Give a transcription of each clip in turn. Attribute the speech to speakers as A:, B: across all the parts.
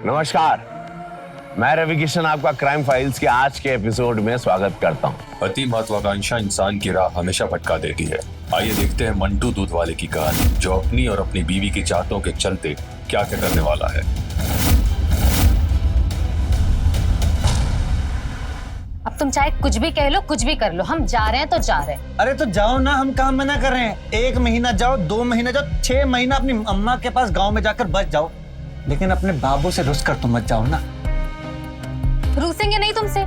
A: नमस्कार, मैं रवि किशन आपका क्राइम फाइल्स के आज के एपिसोड में स्वागत करता हूँ।
B: अति महत्वाकांक्षा इंसान की राह हमेशा भटका देती है। आइए देखते हैं मंटू दूध वाले की कहानी, जो अपनी और अपनी बीवी की चाहतों के चलते क्या क्या करने वाला है।
C: अब तुम चाहे कुछ भी कह लो, कुछ भी कर लो, हम जा रहे हैं तो जा रहे हैं।
D: अरे तो जाओ ना, हम कहाँ मना कर रहे हैं। 1 महीना जाओ, 2 महीना जाओ, 6 महीना अपनी अम्मा के पास गांव में जाकर बच जाओ, लेकिन अपने बाबू से रुस कर तो मत जाओ ना।
C: रूसेंगे नहीं तुमसे,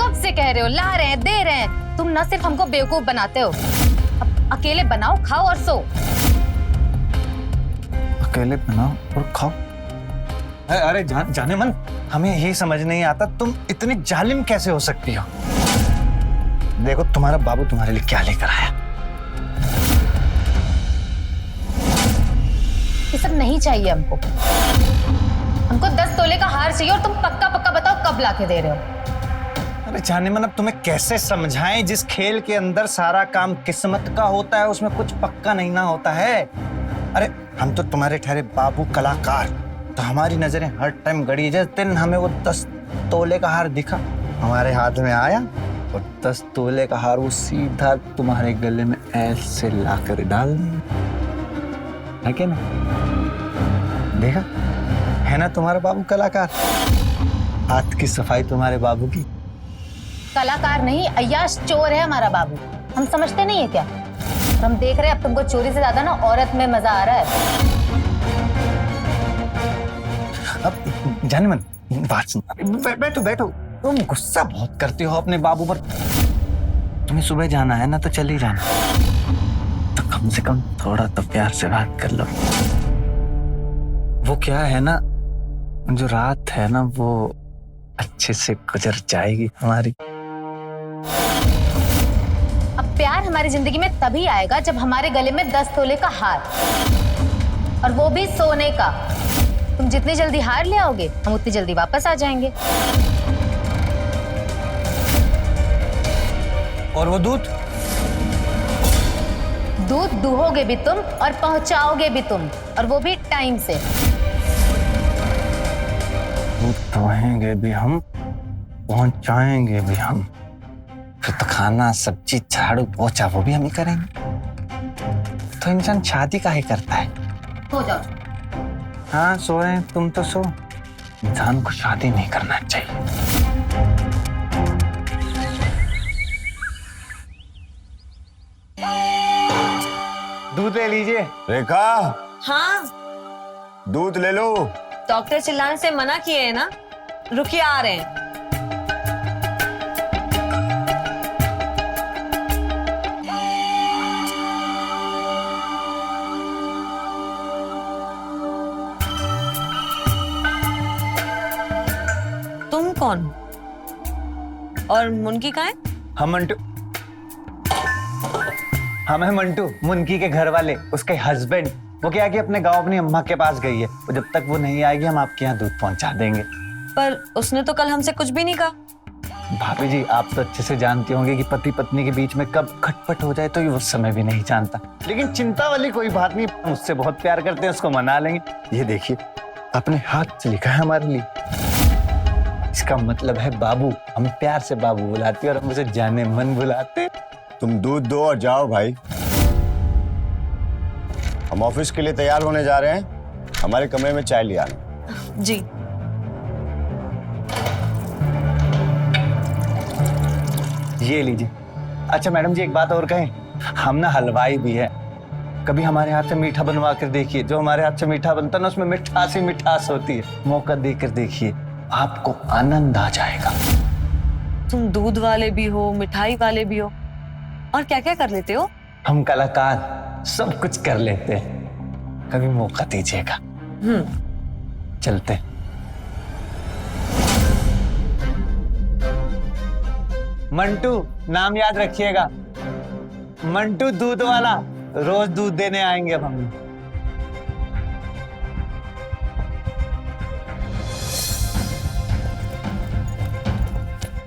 C: कब से कह रहे हो, ला रहे हैं, दे रहे हैं। तुम न सिर्फ हमको बेवकूफ बनाते हो, अब अकेले बनाओ, खाओ और सो।
D: अकेले बनाओ और खाओ। अरे जाने मन, हमें ये समझ नहीं आता तुम इतनी जालिम कैसे हो सकती हो। देखो तुम्हारा बाबू तुम्हारे लिए क्या लेकर आया।
C: ये सब नहीं चाहिए हमको। हमको 10 तोले का हार चाहिए और तुम पक्का पक्का बताओ कब लाके दे रहे हो।
D: अरे जाने मन, अब तुम्हें कैसे समझाएं, जिस खेल के अंदर सारा काम किस्मत का होता है उसमें कुछ पक्का नहीं ना होता है। अरे हम तो तुम्हारे ठहरे बाबू कलाकार, तो हमारी नजरें हर टाइम गड़ी। जिस दिन हमें वो 10 तोले का हार दिखा, हमारे हाथ में आया और 10 तोले का हार वो सीधा तुम्हारे गले में ऐसे लाकर डाल दिया, है क्या ना? देखा है ना तुम्हारा बाबू कलाकार। हाथ की सफाई तुम्हारे बाबू की।
C: कलाकार नहीं, अय्याश चोर है हमारा बाबू। हम समझते नहीं है क्या? और हम देख रहे हैं अब तुमको चोरी से ज्यादा ना औरत में मजा आ रहा है।
D: अब जाने मन, बात सुन। बैठो बैठो, तुम गुस्सा बहुत करती हो अपने बाबू पर। तुम्हें सुबह जाना है ना, तो चली जाना, तो कम से कम थोड़ा तो प्यार से बात कर लो। वो क्या है ना, जो रात है ना वो अच्छे से गुजर जाएगी हमारी।
C: अब प्यार हमारी जिंदगी में तभी आएगा जब हमारे गले में 10 तोले का हार, और वो भी सोने का। तुम जितनी जल्दी हार ले आओगे, हम उतनी जल्दी वापस आ जाएंगे।
D: और वो दूध
C: दुहोगे भी तुम और पहुंचाओगे भी तुम, और वो भी टाइम से।
D: दूध दुहेंगे भी हम, पहुंचाएंगे भी हम, फिर तो खाना सब्जी झाड़ू पोछा वो भी हम ही करेंगे। तो इंसान शादी काहे करता है?
C: हो जाओ।
D: हाँ सो रहे हैं, तुम तो सो। इंसान को शादी नहीं करना चाहिए। दूध ले लीजिए।
A: रेखा,
E: हाँ,
A: दूध ले लो।
E: डॉक्टर चिल्लाने से मना किए है ना। रुकिए, आ रहे हैं। तुम कौन? और मुनकी कहाँ है?
D: हम मंटू, हम है मंटू, मुनकी के घर वाले, उसके हस्बैंड। वो क्या कि अपने गांव अपनी अम्मा के पास गई है, और जब तक वो नहीं आएगी हम आपके यहाँ दूध पहुंचा देंगे।
E: पर उसने तो कल हमसे कुछ भी नहीं कहा।
D: भाभी जी, आप तो अच्छे से जानती होंगे कि पति पत्नी के बीच में कब खटपट हो जाए तो ये उस समय भी नहीं जानता। लेकिन चिंता वाली कोई बात नहीं, हम उससे बहुत प्यार करते हैं, उसको मना लेंगे। ये देखिए, अपने हाथ से लिखा है हमारे लिए। इसका मतलब है बाबू। हम प्यार से बाबू बुलाते और हम उसे जाने मन बुलाते।
A: तुम दूध दो और जाओ भाई। हम ऑफिस के लिए तैयार होने जा रहे हैं, हमारे कमरे में चाय ले आना।
E: जी।
D: ये लीजिए। अच्छा मैडम जी, एक बात और कहें, हम ना हलवाई भी है। कभी हमारे हाथ से मीठा बनवा कर देखिए। जो हमारे हाथ से मीठा बनता है ना, उसमें मिठास ही मिठास होती है। मौका देकर देखिए, आपको आनंद आ जाएगा।
E: तुम दूध वाले भी हो, मिठाई वाले भी हो, और क्या क्या कर लेते हो?
D: हम कलाकार सब कुछ कर लेते हैं, कभी मौका दीजिएगा। चलते। मंटू नाम याद रखिएगा, मंटू दूध वाला। रोज दूध देने आएंगे अब हम।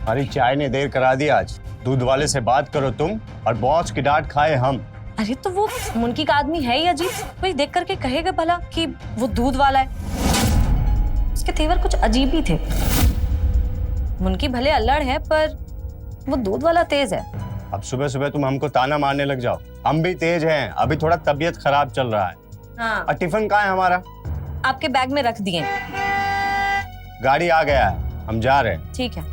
A: हमारी चाय ने देर करा दी आज। दूध वाले से बात करो तुम, और बॉस की डांट खाए हम।
E: अरे तो वो मुनकी का आदमी है ही अजीब, कोई देख करके कहेगा भला कि वो दूध वाला है। उसके तेवर कुछ अजीब ही थे। मुनकी भले अल्लड़ है पर वो दूध वाला तेज है।
A: अब सुबह सुबह तुम हमको ताना मारने लग जाओ। हम भी तेज हैं, अभी थोड़ा तबीयत खराब चल रहा है।
E: हाँ,
A: और टिफिन कहाँ है हमारा?
E: आपके बैग में रख दिए।
A: गाड़ी आ गया है, हम जा रहे हैं।
E: ठीक है।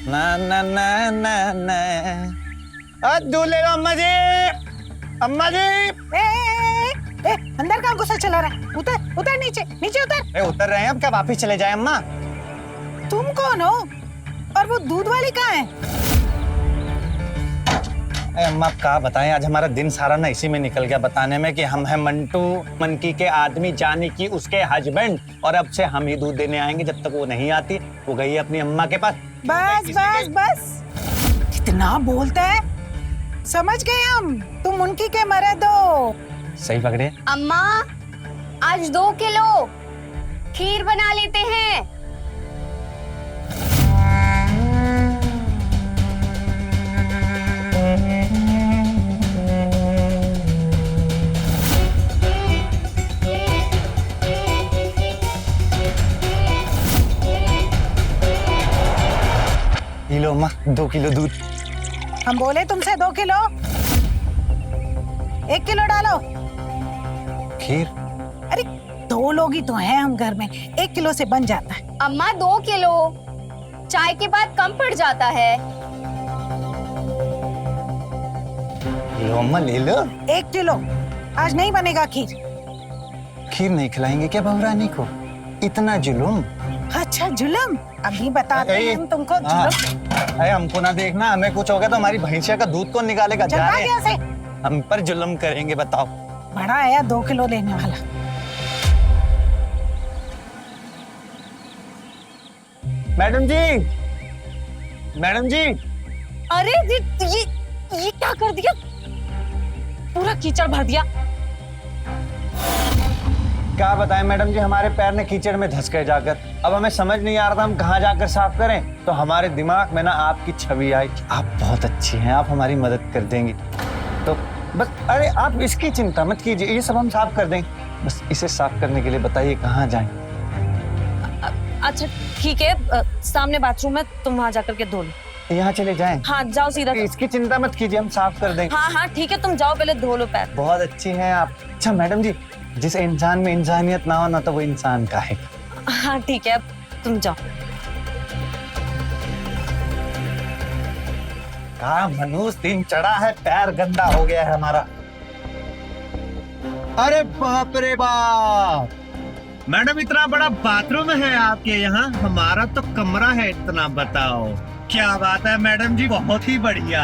D: ना ना ना ना ना दूल्हे अम्मा जी, अम्मा जी।
F: अंदर कहाँ गुस्सा चला रहा है? उतर उतर, नीचे नीचे उतर।
D: अरे उतर रहे हैं, अब क्या वापिस चले जाए अम्मा?
F: तुम कौन हो और वो दूध वाली कहाँ है?
D: अरे अम्मा आप कहा बताएं, आज हमारा दिन सारा ना इसी में निकल गया बताने में कि हम हैं मंटू, मनकी के आदमी, जानी की उसके हस्बैंड, और अब से हम ही दूध देने आएंगे। जब तक वो नहीं आती वो गई है अपनी अम्मा के पास।
F: बस बस बस, कितना बोलता है। समझ गए हम, तुम उनकी के मर्द हो।
D: सही पकड़े।
C: अम्मा, आज 2 किलो खीर बना लेते हैं।
D: लो अम्मा, 2 किलो दूध।
F: हम बोले तुमसे 2 किलो, 1 किलो डालो।
D: खीर?
F: अरे 2 लोग ही तो हैं हम घर में, 1 किलो से बन जाता है।
C: अम्मा 2 किलो, चाय के बाद कम पड़ जाता है।
D: लो अम्मा ले लो।
F: 1 किलो, आज नहीं बनेगा खीर।
D: खीर नहीं खिलाएंगे क्या बहुरानी को? इतना जुलूम।
F: अच्छा जुलम, अभी बताते हैं हम तुमको जुलम।
D: अरे हमको ना देखना, हमें कुछ हो गया तो हमारी भैंसिया का दूध कौन निकालेगा?
F: चल भाग यहाँ से।
D: हम पर जुल्म करेंगे, बताओ।
F: बड़ा आया 2 किलो लेने वाला।
D: मैडम जी, मैडम जी।
E: अरे ये क्या कर दिया? पूरा कीचड़ भर दिया।
D: क्या बताएं मैडम जी, हमारे पैर ने कीचड़ में धंस गए जाकर। अब हमें समझ नहीं आ रहा था हम कहाँ जाकर साफ करें, तो हमारे दिमाग में ना आपकी छवि आई। आप बहुत अच्छी हैं, आप हमारी मदद कर देंगी। तो बस, अरे आप इसकी चिंता मत कीजिए, ये सब हम साफ कर देंगे। बस इसे साफ करने के लिए बताइए कहाँ जाएं।
E: अच्छा ठीक है, सामने बाथरूम है, तुम वहां जाकर के धो लो।
D: यहाँ चले जाएं?
E: हाँ जाओ सीधा।
D: इसकी चिंता मत कीजिए, हम साफ कर देंगे।
E: हाँ हाँ ठीक है, तुम जाओ पहले धो लो पैर।
D: बहुत अच्छी हैं आप। अच्छा मैडम जी, जिस इंसान में इंसानियत ना हो ना तो वो इंसान का है।
E: हाँ ठीक है, अब तुम जाओ।
D: कहा मनुष्य दिन चढ़ा है, पैर गंदा हो गया है हमारा।
G: अरे बाप रे बाप, मैडम इतना बड़ा बाथरूम है आपके यहाँ? हमारा तो कमरा है इतना। बताओ क्या बात है मैडम जी, बहुत ही बढ़िया।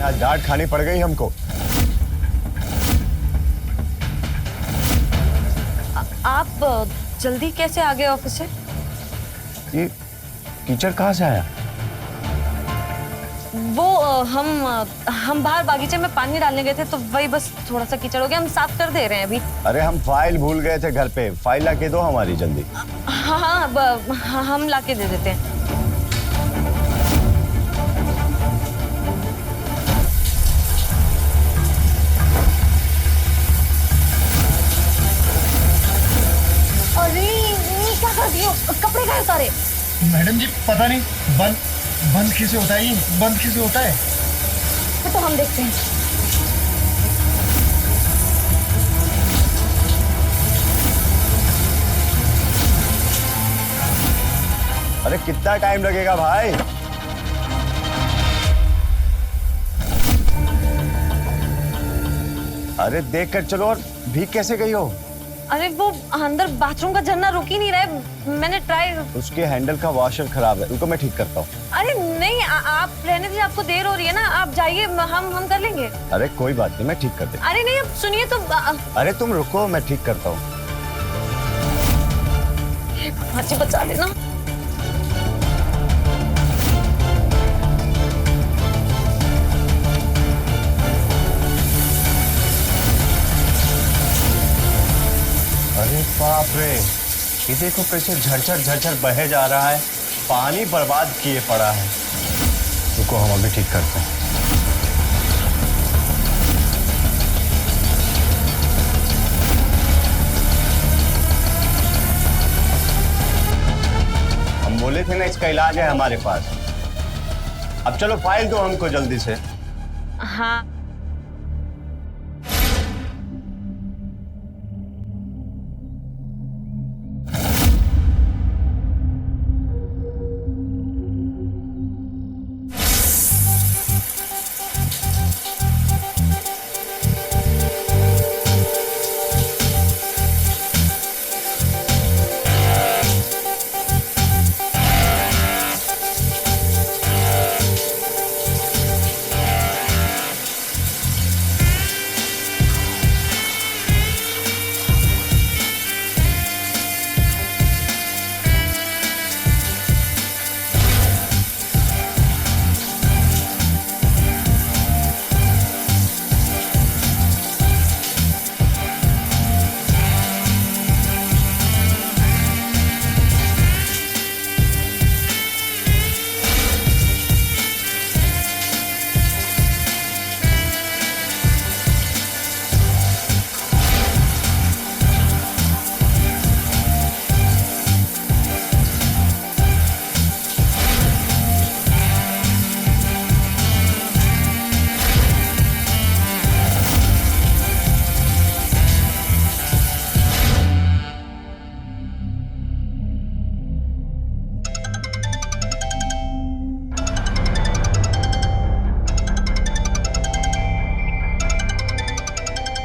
A: आज डांट खानी पड़ गई हमको।
E: आप जल्दी कैसे आ गए ऑफिस से?
A: ये कीचड़ कहाँ से आया?
E: वो हम बाहर बागीचे में पानी डालने गए थे तो वही बस थोड़ा सा कीचड़ हो गया, हम साफ कर दे रहे हैं अभी।
A: अरे हम फाइल भूल गए थे घर पे, फाइल लाके दो हमारी जल्दी।
E: हाँ हाँ, हम लाके दे देते हैं। अरे ये क्या कर दियो? कपड़े कहाँ उतारे?
G: मैडम जी पता नहीं, बंद कैसे होता है? ये बंद कैसे होता है?
E: तो हम देखते हैं।
A: अरे कितना टाइम लगेगा भाई? अरे देख कर चलो। और भीग कैसे गई हो?
E: अरे वो अंदर बाथरूम का झरना रुक ही नहीं रहा है, मैंने ट्राई।
A: उसके हैंडल का वॉशर खराब है, रुको मैं ठीक करता हूँ।
E: अरे नहीं, आप रहने दीजिए, आपको देर हो रही है ना, आप जाइए, हम कर लेंगे।
A: अरे कोई बात नहीं, मैं ठीक कर देता
E: अरे नहीं, अब सुनिए तो।
A: अरे तुम रुको, मैं ठीक करता हूँ।
E: अच्छी बचा लेना।
A: अरे बाप रे, ये देखो कैसे झरझर झरझर बहे जा रहा है। पानी बर्बाद किए पड़ा है। रुको हम अभी ठीक करते हैं। हम बोले थे ना इसका इलाज है हमारे पास। अब चलो फाइल दो हमको जल्दी से।
E: हाँ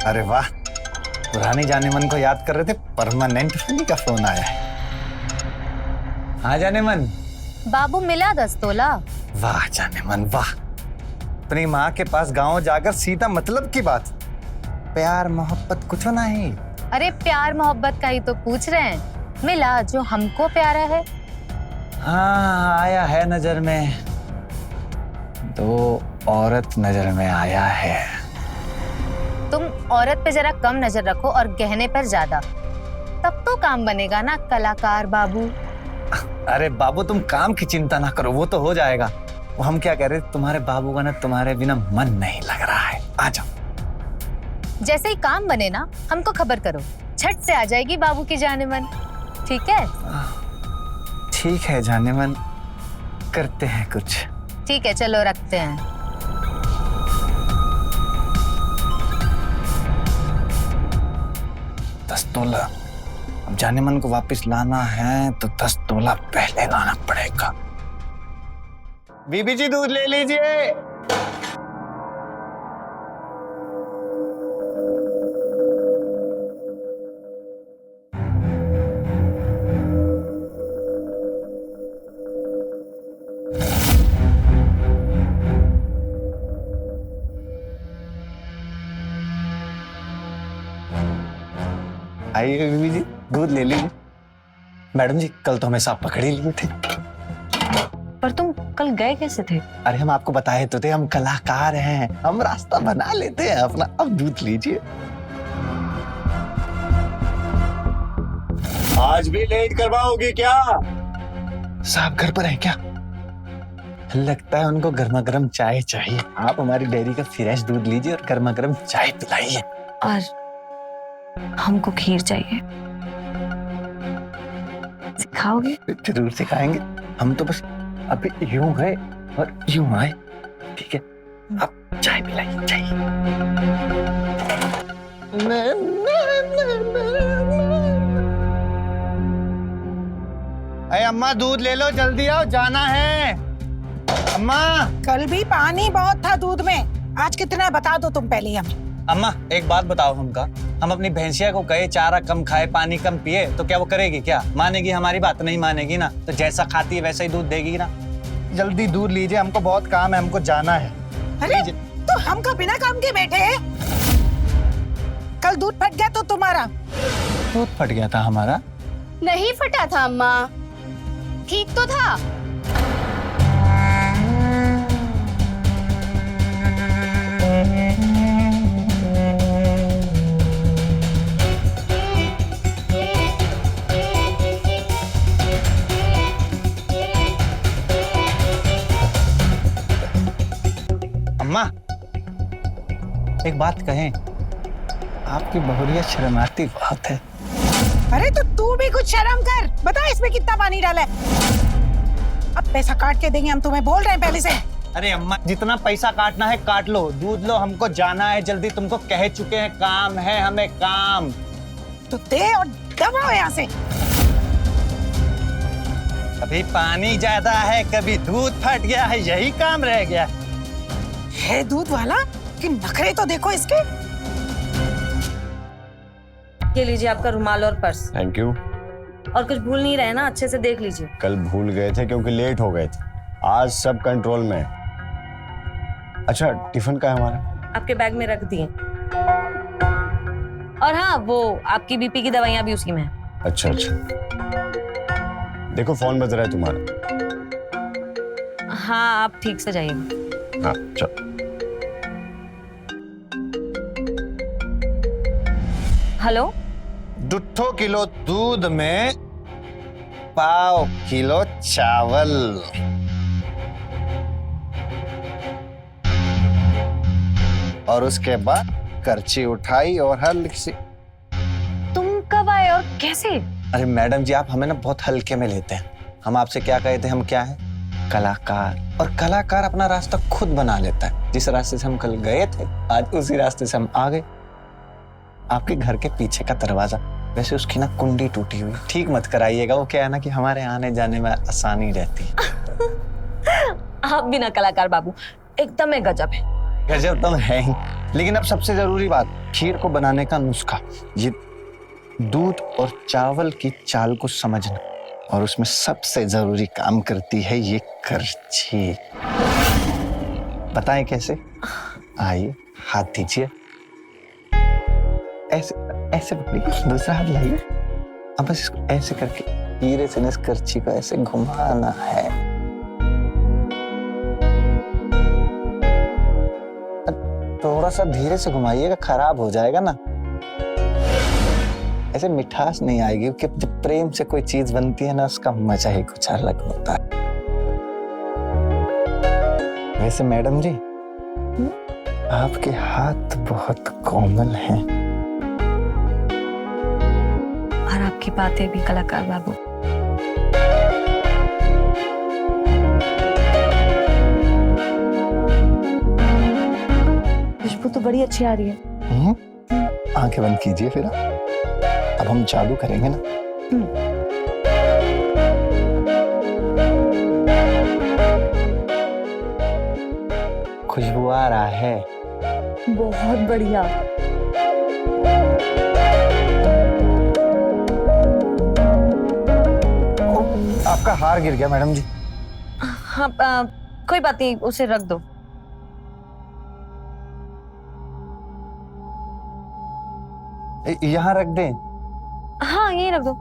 D: अरे वाह, पुराने जाने मन को याद कर रहे थे, परमानेंट फनी का फोन आया है। हाँ जाने मन।
C: बाबू मिला 10 तोला।
D: वाह जाने मन वाह, अपनी माँ के पास गांव जाकर सीधा मतलब की बात, प्यार मोहब्बत कुछ नहीं।
C: अरे प्यार मोहब्बत का ही तो पूछ रहे हैं। मिला जो हमको प्यारा है।
D: हाँ आया है नजर में, दो औरत नजर में आया है।
C: तुम औरत पे जरा कम नजर रखो और गहने पर ज्यादा, तब तो काम बनेगा ना कलाकार बाबू।
D: अरे बाबू तुम काम की चिंता ना करो, वो तो हो जाएगा। वो हम क्या कह रहे थे, तुम्हारे बाबू का ना तुम्हारे बिना मन नहीं लग रहा है, आ जाओ।
C: जैसे ही काम बने ना हमको खबर करो, झट से आ जाएगी बाबू की जाने मन। ठीक है?
D: ठीक है जाने मन, करते हैं कुछ।
C: ठीक है चलो रखते हैं।
D: 10 तोला। अब जाने मन को वापस लाना है तो 10 तोला पहले लाना पड़ेगा। बीबी जी दूध ले लीजिए। आइए बीबी जी दूध ले लीजिए। मैडम जी कल तो हमें सांप पकड़ ही लिए थे।
E: पर तुम कल गए कैसे थे?
D: अरे हम आपको बताए तो थे, हम कलाकार हैं, हम रास्ता बना लेते हैं अपना। अब दूध लीजिए।
A: आज भी लेट करवाओगी क्या?
D: साहब घर पर है क्या? लगता है उनको गर्मा गर्म चाय चाहिए। आप हमारी डेयरी का फ्रेश दूध लीजिए और गर्मा गर्म चाय पिलाइए।
E: और हमको खीर चाहिए, सिखाओगे?
D: जरूर सिखाएंगे। हम तो बस अभी यूं गए और यूं आए। ठीक है आप चाय पिलाइए, चाय। अरे अम्मा दूध ले लो, जल्दी आओ, जाना है। अम्मा।
F: कल भी पानी बहुत था दूध में, आज कितना है बता दो तुम पहले हमें।
D: अम्मा एक बात बताओ, हम अपनी भैंसिया को कहे चारा कम खाए पानी कम पिए तो क्या वो करेगी? क्या मानेगी? हमारी बात नहीं मानेगी ना। तो जैसा खाती है वैसा ही दूध देगी ना। जल्दी दूध लीजिए, हमको बहुत काम है, हमको जाना है।
F: अरे तो हम का बिना काम के बैठे हैं? कल दूध फट गया तो तुम्हारा?
D: दूध फट गया था हमारा?
C: नहीं फटा था अम्मा, ठीक तो था।
D: एक बात कहें, आपकी बहुरिया शर्माती बहुत है।
F: अरे तो तू भी कुछ शर्म कर, बता इसमें कितना पानी डाला है। अब पैसा काट के देंगे हम, तुम्हें बोल रहे हैं पहले से।
D: अरे अम्मा, जितना पैसा काटना है काट लो, दूध लो, हमको जाना है जल्दी। तुमको कह चुके हैं काम है हमें, काम।
F: तो दे और दबाओ यहाँ से।
D: कभी पानी ज्यादा है, कभी दूध फट गया है, यही काम रह गया
F: है दूध वाला कि नखरे तो देखो इसके।
E: ये लीजिए आपका रुमाल और पर्स।
A: Thank you.
E: और कुछ भूल नहीं रहे ना, अच्छे से देख लीजिए।
A: कल भूल गए थे क्योंकि लेट हो गए थे, आज सब कंट्रोल में है। अच्छा, टिफिन का है हमारा?
E: आपके बैग में रख दिए। और हाँ, वो आपकी बीपी की दवाइयाँ भी उसी में है।
A: अच्छा अच्छा, देखो फोन बज रहा है तुम्हारा।
E: हाँ, आप ठीक से जाइए।
A: हाँ चल।
E: हेलो।
D: 2 किलो दूध में पाव किलो चावल। और उसके बाद करची उठाई और हल्की सी।
E: तुम कब आए और कैसे?
D: अरे मैडम जी, आप हमें ना बहुत हल्के में लेते हैं। हम आपसे क्या कहे थे, हम क्या हैं? कलाकार। और कलाकार अपना रास्ता खुद बना लेता है। जिस रास्ते से हम कल गए थे, आज उसी रास्ते से हम आ गए। आपके घर के पीछे का दरवाजा, वैसे उसकी ना कुंडी टूटी हुई, ठीक मत कराइएगा। वो क्या है ना कि हमारे आने जाने में आसानी रहती है।
E: आप भी ना कलाकार बाबू, एकदम गजब है।
D: गजब तो है ही, लेकिन अब सबसे जरूरी बात, खीर को बनाने का नुस्खा। ये दूध और चावल की चाल को समझना, और उसमें सबसे जरूरी काम करती है ये करछी। बताएं कैसे? आइए, हाथ दीजिए, ऐसे ऐसे पकड़िए, दूसरा हाथ लाइए। अब बस इसको ऐसे करके धीरे से इस करछी को ऐसे घुमाना है। थोड़ा सा धीरे से घुमाइएगा, खराब हो जाएगा ना। ऐसे मिठास नहीं आएगी, क्योंकि जब प्रेम से कोई चीज बनती है ना, उसका मजा ही कुछ अलग होता है। वैसे मैडम जी, आपके हाथ बहुत कोमल हैं।
E: और आपकी बातें भी कलाकार बाबू। खुशबू तो बड़ी अच्छी आ रही है।
D: आंखें बंद कीजिए फिर। अब हम चालू करेंगे ना। खुशबू आ रहा है।
E: बहुत बढ़िया।
D: आपका हार गिर गया मैडम जी।
E: हाँ, कोई बात नहीं, उसे रख दो।
D: यहाँ रख दें?
E: हाँ, यहीं रख दो।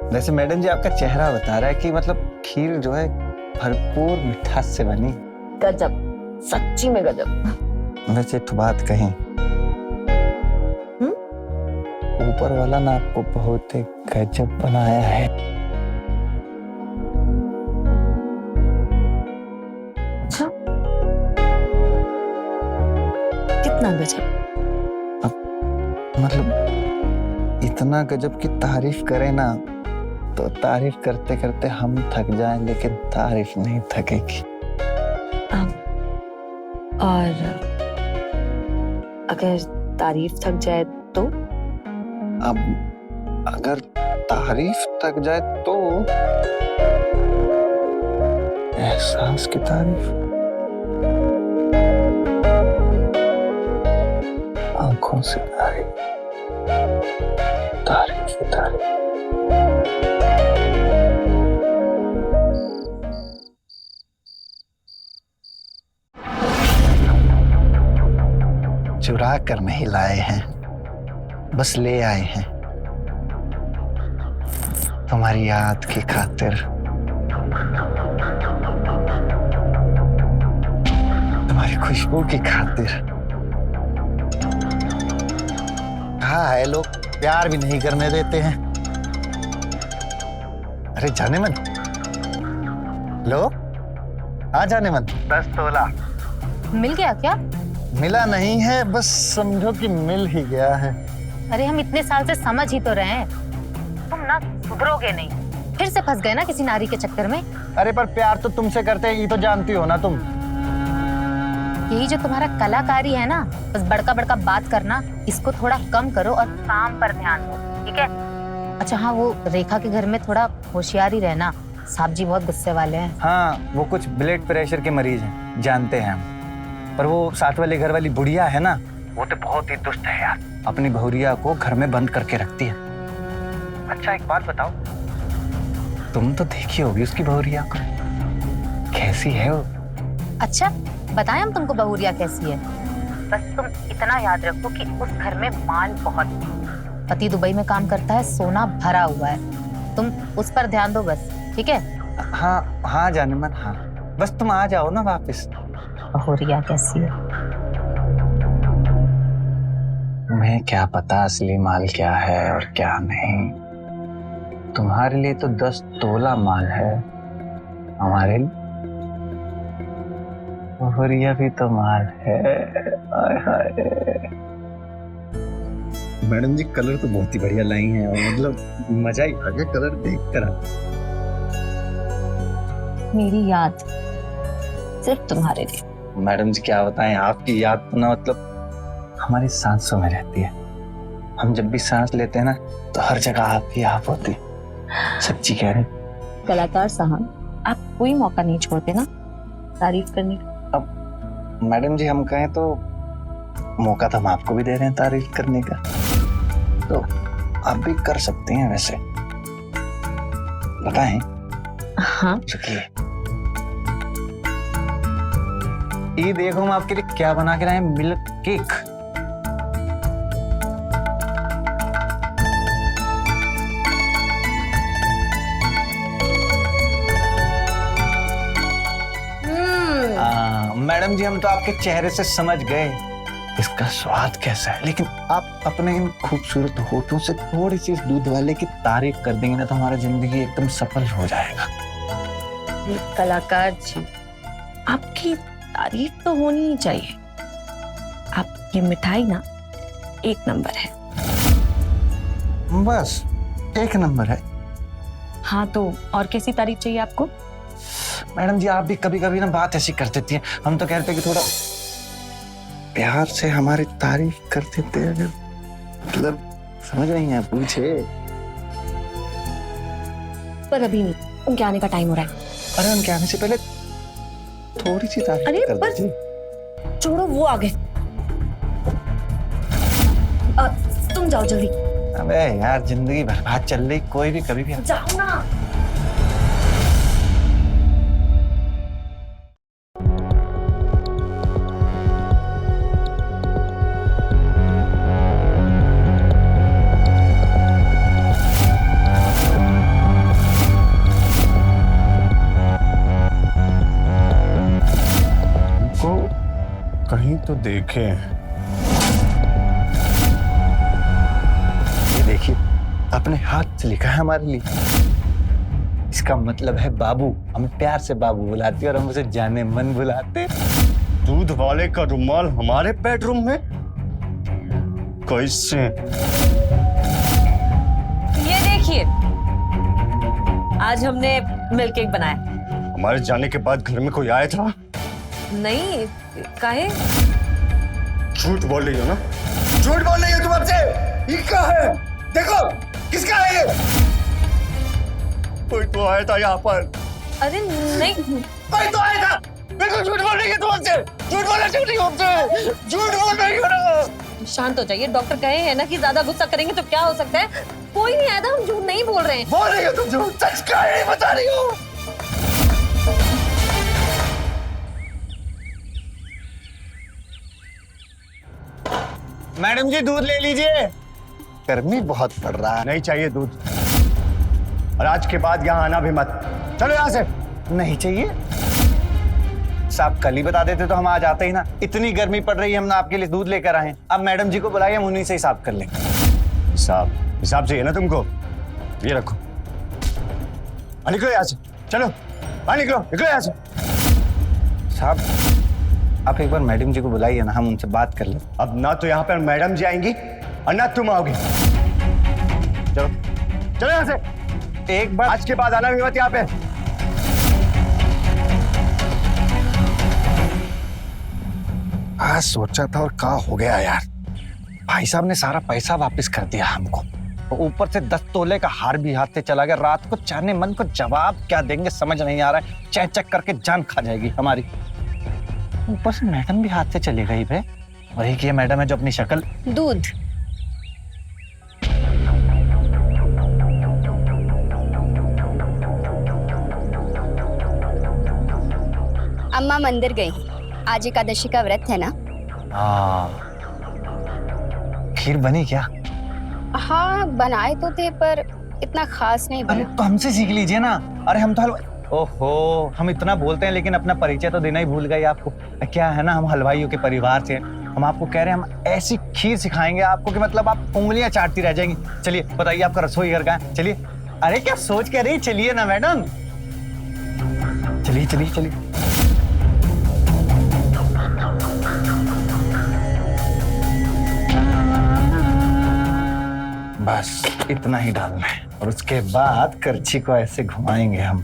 D: वैसे मैडम जी, आपका चेहरा बता रहा है कि मतलब खीर जो है भरपूर मिठास से बनी।
E: गजब, सच्ची में गजब।
D: वैसे एक बात कहें, ऊपर वाला ना आपको बहुत ही गजब बनाया है।
E: अच्छा, कितना गजब?
D: मतलब इतना गजब की तारीफ करें ना, तो तारीफ करते करते हम थक जाएं, लेकिन तारीफ नहीं थकेगी।
E: और अगर तारीफ थक जाए तो?
D: अब अगर तारीफ थक जाए तो एहसास की तारीफ, आंखों से तारीफ, तारीफ से तारीफ। चुरा कर नहीं लाए हैं, बस ले आए हैं तुम्हारी याद की खातिर, तुम्हारी खुशबू की खातिर। कहा है लोग प्यार भी नहीं करने देते हैं। अरे जाने मन लो, हाँ जाने मन 10 तोला
C: मिल गया क्या?
D: मिला नहीं है, बस समझो कि मिल ही गया है।
C: अरे हम इतने साल से समझ ही तो रहे हैं, तुम ना सुधरोगे नहीं। फिर से फंस गए ना किसी नारी के चक्कर में।
D: अरे पर प्यार तो तुमसे करते हैं, ये तो जानती हो ना तुम।
C: यही जो तुम्हारा कलाकारी है ना, बस बड़का बड़का बात करना, इसको थोड़ा कम करो और काम पर ध्यान दो, ठीक है? अच्छा हाँ, वो रेखा के घर में थोड़ा होशियार ही रहना, साहब जी बहुत गुस्से वाले हैं।
D: हाँ, वो कुछ ब्लड प्रेशर के मरीज हैं, जानते हैं हम। पर वो साथ वाले घर वाली बुढ़िया है ना, वो तो बहुत ही दुष्ट है यार। अपनी बहुरिया को घर में बंद करके रखती है। अच्छा एक बात बताओ, तुम तो देखी होगी उसकी बहुरिया को, कैसी है वो?
C: अच्छा बताएं हम तुमको बहुरिया कैसी है? बस तुम इतना याद रखो कि उस घर में माल बहुत है। पति दुबई में काम करता है, सोना भरा हुआ है। तुम उस पर ध्यान दो बस, ठीक है?
D: हाँ हाँ जाने मन, हाँ बस तुम आ जाओ ना वापस।
C: बहुरिया कैसी है?
D: तुम्हें क्या पता असली माल क्या है और क्या नहीं। तुम्हारे लिए तो 10 तोला माल है, हमारे लिए बहुरिया भी तो माल है। आय हाय। मैडम जी कलर तो बहुत ही बढ़िया लाई हैं, और मतलब मजा ही आ गया कलर देखकर।
E: मेरी याद सिर्फ तुम्हारे लिए।
D: मैडम जी क्या बताएं, आपकी याद तो ना मतलब हमारी सांसों में रहती है। हम जब भी सांस लेते हैं ना, तो हर जगह आपकी आप होती है। सच्ची कह रहे हैं।
E: कलाकार साहब, आप कोई मौका नहीं छोड़ते ना तारीफ करने का।
D: अब मैडम जी हम कहें तो मौका तो हम आपको भी दे रहे हैं तारीफ करने का, तो आप भी कर सकते हैं। वैसे बताएं।
E: हाँ
D: चलिए, ये देखो हम आपके लिए क्या बना के लाए हैं, मिल्क केक। मैडम जी हम तो आपके चेहरे से समझ गए इसका स्वाद कैसा है, लेकिन आप अपने इन खूबसूरत होठों से थोड़ी सी इस दूध वाले की तारीफ कर देंगे ना, तो हमारा जिंदगी एकदम सफल हो जाएगा।
E: कलाकार जी, आपकी तारीफ तो होनी ही चाहिए। आपकी मिठाई ना एक नंबर है।
D: बस एक नंबर है।
E: हाँ तो और कैसी तारीफ चाहिए आपको?
D: मैडम जी आप भी कभी कभी ना बात ऐसी कर देती हैं, हम तो कहते हैं कि थोड़ा प्यार से हमारी तारीफ कर देते हैं, अगर मतलब समझ रही हैं, पूछे।
E: पर अभी नहीं, उनके आने का टाइम हो रहा है।
D: अरे उनके आने से पहले थोड़ी सी तारीफ
E: अरे
D: कर
E: पर
D: दीजिए।
E: छोड़ो, वो आ गए। तुम जाओ जल्दी।
D: अबे यार जिंदगी बर्बाद चल रही, कोई भी कभी भी।
E: जाओ ना।
A: कहीं तो देखे।
D: ये देखिए अपने हाथ से लिखा है हमारे लिए। इसका मतलब है बाबू। हमें प्यार से बाबू बुलाती है और हम उसे जाने मन बुलाते।
A: दूध वाले का रुमाल हमारे बेडरूम में कैसे?
E: ये देखिए, आज हमने मिल्क केक बनाया।
A: हमारे जाने के बाद घर में कोई आया था?
E: नहीं, काहे?
A: झूठ बोल रही हो ना? झूठ बोल रही हो तुम हमसे? ये क्या है? देखो किसका है ये? कोई तो आया था यहाँ पर।
E: अरे नहीं,
A: कोई तो आया था। बिल्कुल झूठ बोल रही है तुम हमसे। झूठ बोल रही हो हमसे। झूठ बोल रही हो ना।
E: शांत हो जाइए। डॉक्टर कहे हैं ना कि ज्यादा गुस्सा करेंगे तो क्या हो सकता है। कोई नहीं आया था, हम झूठ नहीं बोल रहे हैं।
A: बोल रही हो तुम झूठ, सच का नहीं बता रही हो।
D: मैडम जी दूध ले लीजिए, गर्मी बहुत पड़ रहा है।
A: नहीं चाहिए दूध, और आज के बाद यहाँ आना भी मत। चलो यहाँ से।
D: नहीं चाहिए? साहब कल ही बता देते तो हम आज आते ही ना। इतनी गर्मी पड़ रही है, हम ना आपके लिए दूध लेकर आए। अब मैडम जी को बुलाइए, हम उन्हीं से हिसाब कर लेंगे।
A: हिसाब चाहिए ना तुमको? ये रखो, निकलो यहाँ से। चलो बाहर निकलो, निकलो यहाँ से।
D: साहब आप एक बार मैडम जी को बुलाइए ना, हम उनसे बात कर लें।
A: अब ना तो यहाँ पर मैडम जी आएंगी और ना तुम आओगे। चलो चलो यहाँ से,
D: एक बार
A: आज के बाद आना भी मत यहाँ पे।
D: आज सोचा था और क्या हो गया यार, भाई साहब ने सारा पैसा वापस कर दिया हमको, ऊपर से 10 तोले का हार भी हाथ से चला गया। रात को जाने मन को जवाब क्या देंगे समझ नहीं आ रहा है, चेक चेक करके जान खा जाएगी हमारी। ऊपर से मैडम भी हाथ से चली गई बे, और एक ये मैडम है जो अपनी शक्ल
E: दूध।
H: अम्मा मंदिर गई, आज एकादशी का व्रत है ना।
D: हाँ, खीर बनी क्या?
H: हाँ बनाए तो थे पर इतना खास नहीं
D: अरे
H: बना।
D: तो हमसे सीख लीजिए ना। अरे हम तो हलवाई, ओहो हम इतना बोलते हैं लेकिन अपना परिचय तो देना ही भूल गए आपको। क्या है ना, हम हलवाइयों के परिवार से, हम आपको कह रहे हैं हम ऐसी खीर सिखाएंगे आपको कि मतलब आप उंगलियां चाटती रह जाएंगी। चलिए बताइए आपका रसोई घर कहाँ है, चलिए। अरे क्या सोच कह रही, चलिए ना मैडम, चलिए चलिए चलिए। बस इतना ही डालना है और उसके बाद करछी को ऐसे घुमाएंगे हम।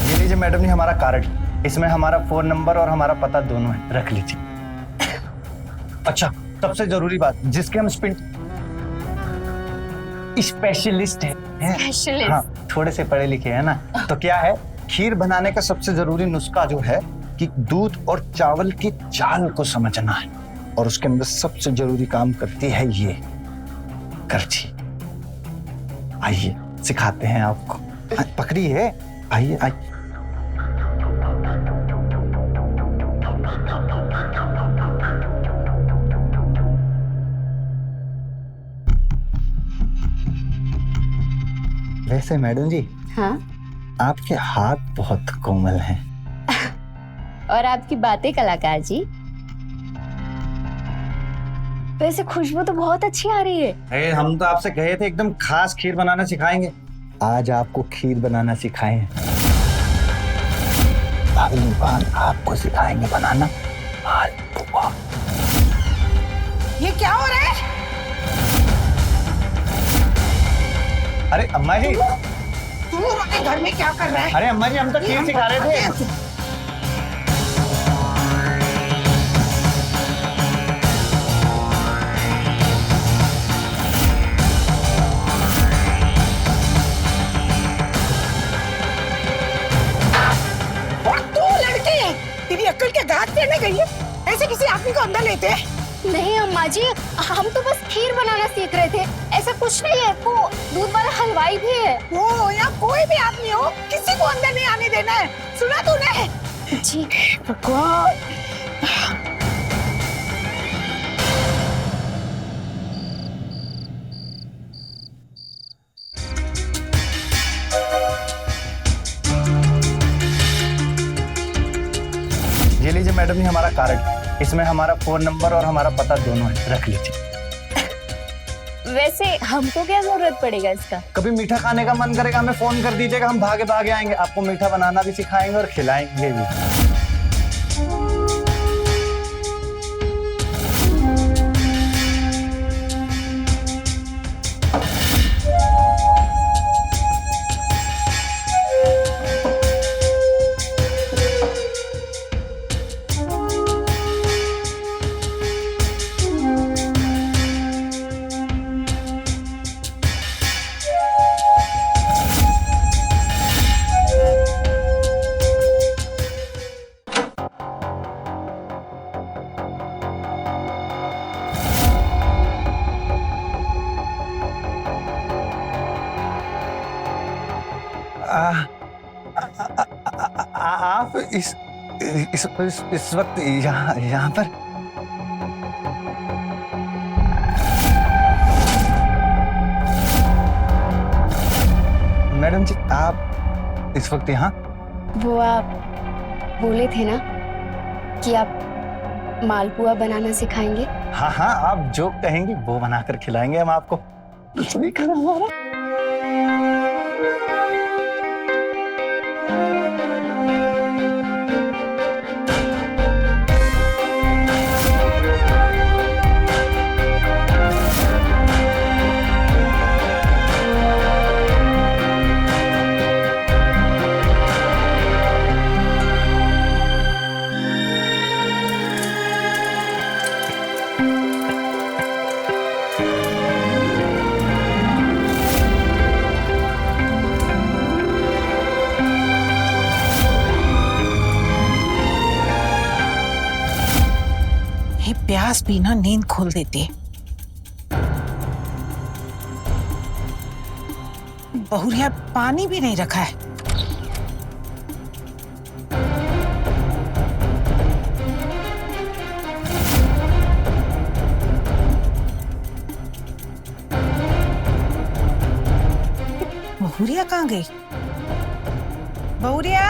D: ये लीजिए मैडम जी हमारा कार्ड, इसमें हमारा फोन नंबर और हमारा पता दोनों है, रख लीजिए। अच्छा सबसे जरूरी बात, जिसके हम स्पेशलिस्ट है।
H: स्पेशलिस्ट?
D: हाँ, थोड़े से पढ़े लिखे हैं ना, तो क्या है, खीर बनाने का सबसे जरूरी नुस्खा जो है कि दूध और चावल की चाल को समझना है, और उसके अंदर सबसे जरूरी काम करती है ये करछी। आइए सिखाते हैं आपको, पकड़िए, आइए आइए। वैसे मैडम जी
H: हाँ,
D: आपके हाथ बहुत कोमल हैं।
H: और आपकी बातें कलाकार जी। वैसे खुशबू तो बहुत अच्छी आ रही है।
D: अरे हम तो आपसे कहे थे एकदम खास खीर बनाना सिखाएंगे, आज आपको खीर बनाना सिखाए हैं। अगली बार आपको सिखाएंगे बनाना मालपुआ।
F: ये क्या हो रहा है?
D: अरे अम्मा जी,
F: तू हमारे घर में क्या कर रहा है?
D: अरे अम्मा जी हम तो खीर सिखा रहे थे।
F: और तू लड़की है, तेरी अक्ल के घात देने गई है, ऐसे किसी आदमी को अंदर लेते हैं?
H: नहीं अम्मा जी, हम तो बस खीर बनाना सीख रहे थे, ऐसा कुछ नहीं है। वो दूध वाला हलवाई भी है।
F: वो या कोई भी आदमी हो, किसी को अंदर नहीं आने देना है, सुना तूने?
H: जी
F: भगवान।
D: ये लीजिए मैडम जी हमारा कार्ड, इसमें हमारा फोन नंबर और हमारा पता दोनों है, रख लीजिए।
H: वैसे हमको क्या जरूरत पड़ेगा इसका?
D: कभी मीठा खाने का मन करेगा हमें फोन कर दीजिएगा, हम भागे भागे आएंगे, आपको मीठा बनाना भी सिखाएंगे और खिलाएंगे भी। आप इस वक्त यहाँ पर? मैडम जी आप इस वक्त यहाँ?
H: वो आप बोले थे ना कि आप मालपुआ बनाना सिखाएंगे।
D: हाँ हाँ, आप जो कहेंगे वो बनाकर खिलाएंगे हम आपको। रसोई घर हमारा।
F: प्यास भी ना नींद खोल देती है। बहुरिया पानी भी नहीं रखा है। बहुरिया कहाँ गई? बहुरिया,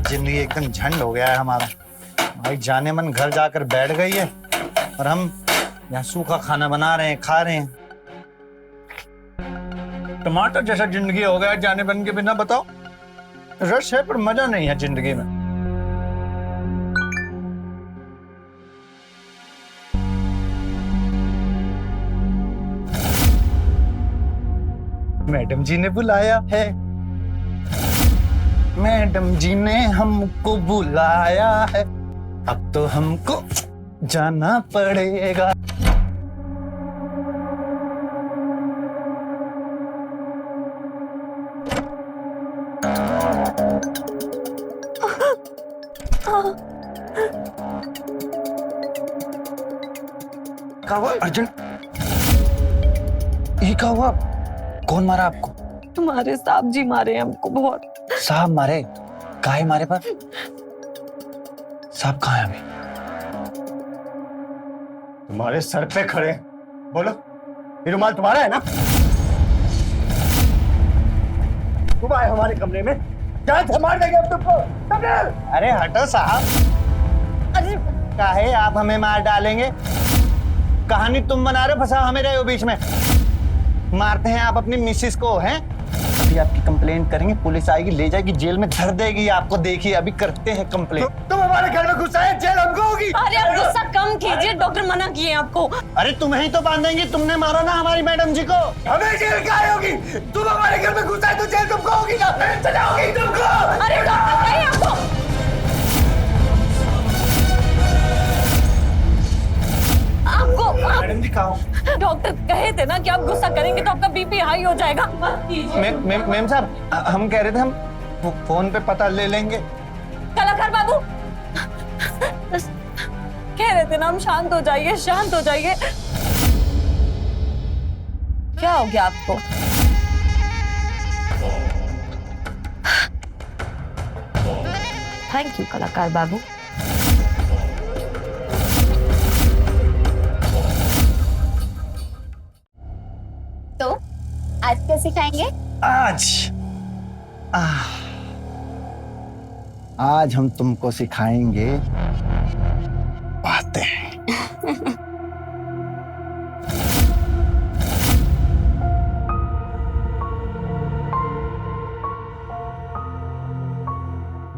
D: जिंदगी एकदम झंड हो गया है हमारा। भाई जाने मन घर जाकर बैठ गई है और हम यहाँ सूखा खाना बना रहे हैं, खा रहे हैं। टमाटर जैसा जिंदगी हो गया जाने मन के बिना। बताओ, रस है पर मजा नहीं है जिंदगी में। मैडम जी ने बुलाया है, मैडम जी ने हमको बुलाया है, अब तो हमको जाना पड़ेगा। क्या हुआ अर्जुन? ये क्या हुआ? कौन मारा आपको?
E: तुम्हारे साहब जी मारे हमको बहुत।
D: साहब मारे? काहे मारे पर? साहब कहाँ है अभी?
A: तुम्हारे सर पे खड़े। बोलो, ये रुमाल तुम्हारा है ना? तुम आए हमारे कमरे में, जान से मार देंगे अब तुमको।
D: अरे हटो साहब। अरे काहे आप हमें मार डालेंगे? कहानी तुम बना रहे हो, फंसा हमें रहे हो बीच में। मारते हैं आप अपनी मिसिस को, हैं? अभी आपकी कंप्लेंट करेंगे, पुलिस आएगी, ले जाएगी, जेल में धर देगी आपको। देखिए अभी करते हैं कंप्लेंट।
A: तुम हमारे घर में घुस आए, जेल हमको होगी।
E: अरे आप गुस्सा कम कीजिए, डॉक्टर मना किए आपको।
D: अरे तुम्हें ही तो बांधेंगे, तुमने मारा ना हमारी मैडम जी को।
A: हमें जेल क्या होगी? तुम हमारे घर में घुस आए तो जेल तुमको होगी ना, सजा होगी तुमको।
E: अरे डॉक्टर कहे आपको,
D: मैडम जी कहाँ?
E: डॉक्टर कहे थे ना कि आप गुस्सा करेंगे तो आपका बीपी हाई हो जाएगा।
D: मैम साहब, हम कह रहे थे हम फोन पे पता ले लेंगे।
E: कलाकार बाबू कह रहे थे ना हम शांत हो जाइए, शांत हो जाइए। क्या हो गया आपको? थैंक यू कलाकार बाबू।
H: तो आज क्या सिखाएंगे?
D: आज हम तुमको सिखाएंगे बातें।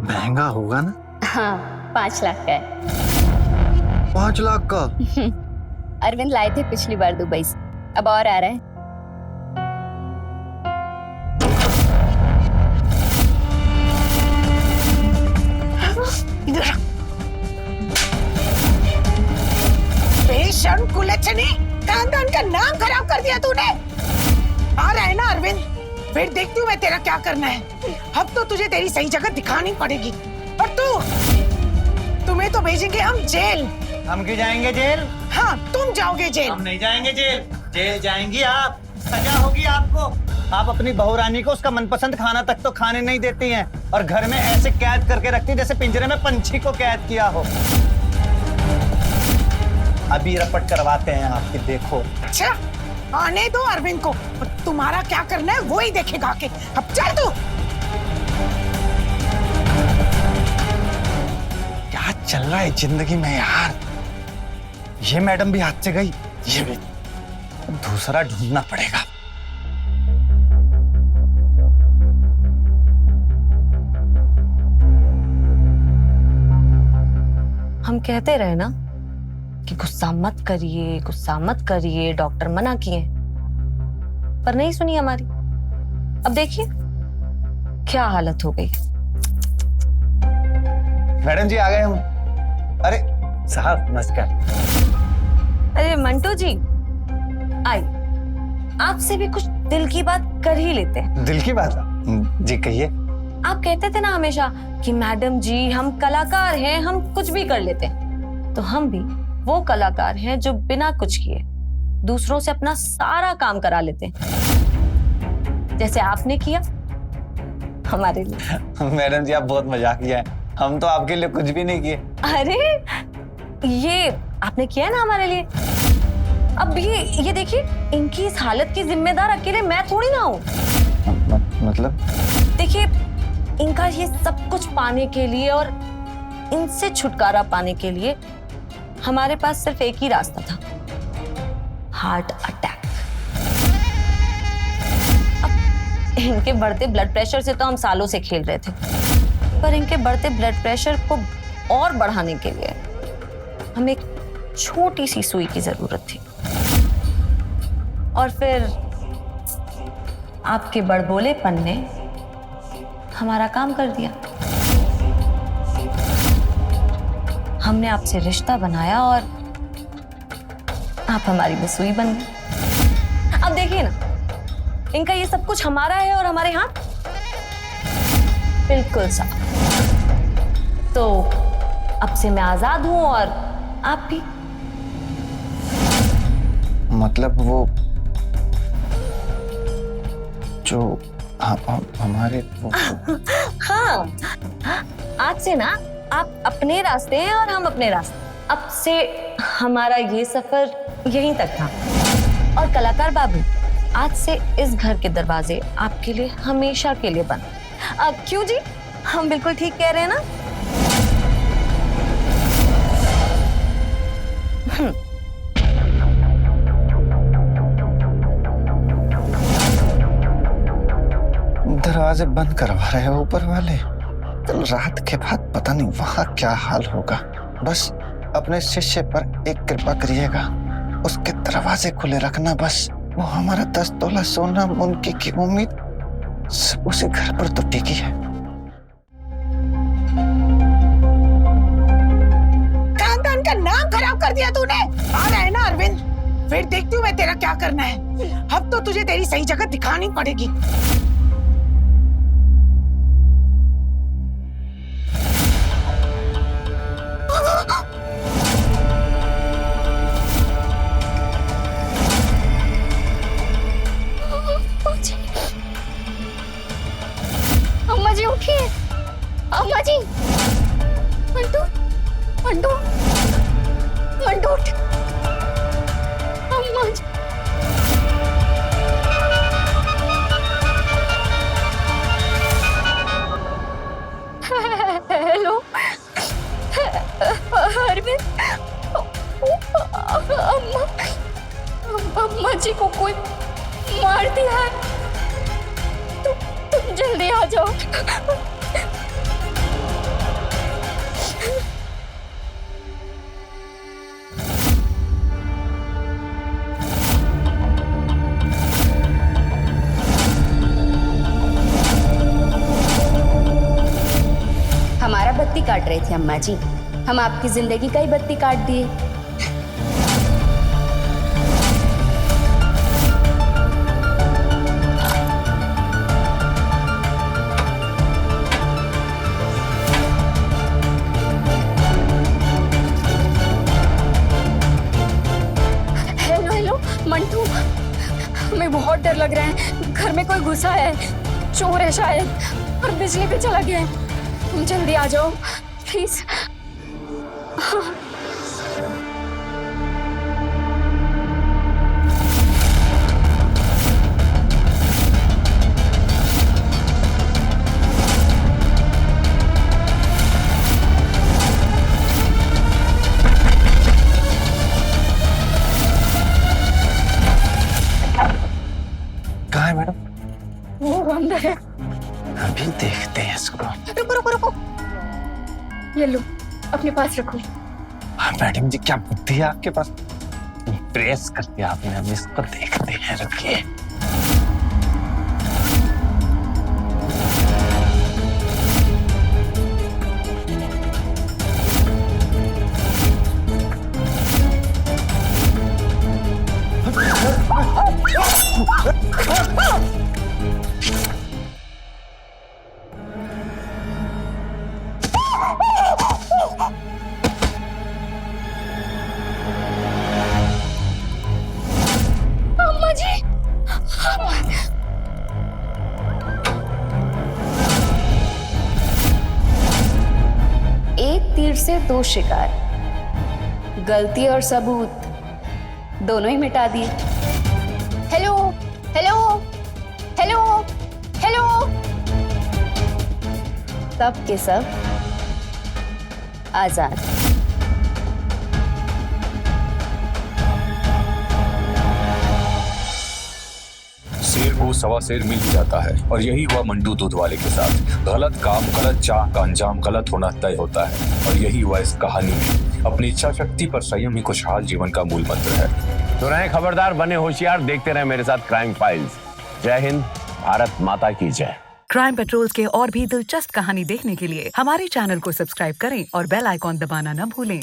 D: महंगा होगा ना?
H: हाँ, 5 लाख का है।
D: 5 लाख का?
H: अरविंद लाए थे पिछली बार दुबई से, अब और आ रहा है।
F: बेशर्म कुलच्छनी, खानदान का नाम खराब कर दिया तूने। आ रहा है ना अरविंद, फिर देखती हूँ मैं तेरा क्या करना है। अब तो तुझे तेरी सही जगह दिखानी पड़ेगी। और तुम्हें तो भेजेंगे हम जेल।
D: हम क्यों जाएंगे जेल?
F: हाँ, तुम जाओगे जेल।
D: हम नहीं जाएंगे जेल, जेल जाएंगी आप। सजा होगी आपको। आप अपनी बहुरानी को उसका मनपसंद खाना तक तो खाने नहीं देती हैं और घर में ऐसे कैद करके रखती जैसे पिंजरे में पंछी को कैद किया हो। अभी रपट करवाते हैं आपकी, देखो।
F: अच्छा, आने दो अरविंद को, तुम्हारा क्या करना है वो ही देखेगा आके। अब चल तू।
D: क्या चल रहा है जिंदगी में यार? ये मैडम भी हाथ से गई, ये भी दूसरा ढूंढना पड़ेगा।
E: हम कहते रहे ना कि गुस्सा मत करिए, गुस्सा मत करिए, डॉक्टर मना किए, पर नहीं सुनी हमारी। अब देखिए क्या हालत हो गई।
D: मैडम जी आ गए हम। अरे साहब नमस्कार।
E: अरे मंटू जी आई, आपसे भी कुछ दिल की बात कर ही लेते हैं।
D: दिल की बात जी कहिए।
E: आप कहते थे ना हमेशा कि मैडम जी हम कलाकार हैं, हम कुछ भी कर लेते हैं। तो हम भी वो कलाकार हैं जो बिना कुछ किए दूसरों से अपना सारा काम करा लेते हैं, जैसे आपने किया हमारे लिए।
D: मैडम जी आप बहुत मजाकिया हैं, हम तो आपके लिए कुछ भी नहीं किए।
E: अरे ये आपने किया है ना हमारे लिए। अब ये देखिए, इनकी इस हालत की जिम्मेदार अकेले मैं थोड़ी ना हूँ।
D: मतलब
E: देखिए, इनका ये सब कुछ पाने के लिए और इनसे छुटकारा पाने के लिए हमारे पास सिर्फ एक ही रास्ता था, हार्ट अटैक। अब इनके बढ़ते ब्लड प्रेशर से तो हम सालों से खेल रहे थे, पर इनके बढ़ते ब्लड प्रेशर को और बढ़ाने के लिए हमें एक छोटी सी सुई की जरूरत थी। और फिर आपके बड़बोलेपन ने हमारा काम कर दिया। हमने आपसे रिश्ता बनाया और आप हमारी बसुई बन गई। अब देखिए ना, इनका ये सब कुछ हमारा है और हमारे हाथ बिल्कुल साफ। तो अब से मैं आजाद हूं और आप भी।
D: मतलब वो जो हमारे वो
E: हाँ, आज से ना आप अपने रास्ते हैं और हम अपने रास्ते। अब से हमारा ये सफर यहीं तक था। और कलाकार बाबू, आज से इस घर के दरवाजे आपके लिए हमेशा के लिए बंद। क्यों जी, हम बिल्कुल ठीक कह रहे हैं ना?
D: दरवाजे बंद करवा रहे हो ऊपर वाले। कल रात के बाद पता नहीं वहां क्या हाल होगा। बस अपने शिष्य पर एक कृपा करिएगा, उसके दरवाजे खुले रखना। बस वो हमारा 10 तोला सोना, उनकी की उम्मीद सब उसी घर पर तो टिकी है।
F: खानदान का नाम खराब कर दिया तूने। आ रहा है ना अरविंद, फिर देखती हूँ मैं तेरा क्या करना है। अब तो तुझे तेरी सही जगह दिखानी पड़ेगी।
H: अम्मा जी उठिए, अम्मा जी। मंटू, मंटू, मंटू उठ। अम्मा जी। हेलो अरविंद, अम्मा जी को कोई मार दिया है। तुम जल्दी आ जाओ।
I: हमारा बत्ती काट रहे थे अम्मा जी, हम आपकी जिंदगी का ही बत्ती काट दिए।
H: हेलो हेलो मंटू, हमें बहुत डर लग रहा है। घर में कोई घुसा है, चोर है शायद, और बिजली भी चला गया है। तुम जल्दी आ जाओ प्लीज।
D: कहाँ है मैडम?
H: वो अंदर है।
D: अभी देखते हैं इसको।
H: रुको रुको रुको, ये लो अपने पास रखो।
D: हाँ मैडम जी, क्या बुद्धि है आपके पास। प्रेस कर दिया आपने, हम इसको देखते हैं, रुकिए।
H: अम्मा जी,
I: एक तीर से दो शिकार, गलती और सबूत दोनों ही मिटा दिए।
H: Hello hello hello hello.
I: सब के सब आजाद।
B: शेर को सवा शेर मिल ही जाता है, और यही हुआ मंटू दूध वाले के साथ। गलत काम, गलत चाह का अंजाम गलत होना तय होता है, और यही हुआ इस कहानी में। अपनी इच्छा शक्ति पर संयम ही खुशहाल जीवन का मूल मंत्र है।
A: तो रहें खबरदार, बने होशियार, देखते रहें मेरे साथ क्राइम फाइल्स। जय हिंद, भारत माता की जय।
J: क्राइम पेट्रोल्स के और भी दिलचस्प कहानी देखने के लिए हमारे चैनल को सब्सक्राइब करें और बेल आइकॉन दबाना न भूलें।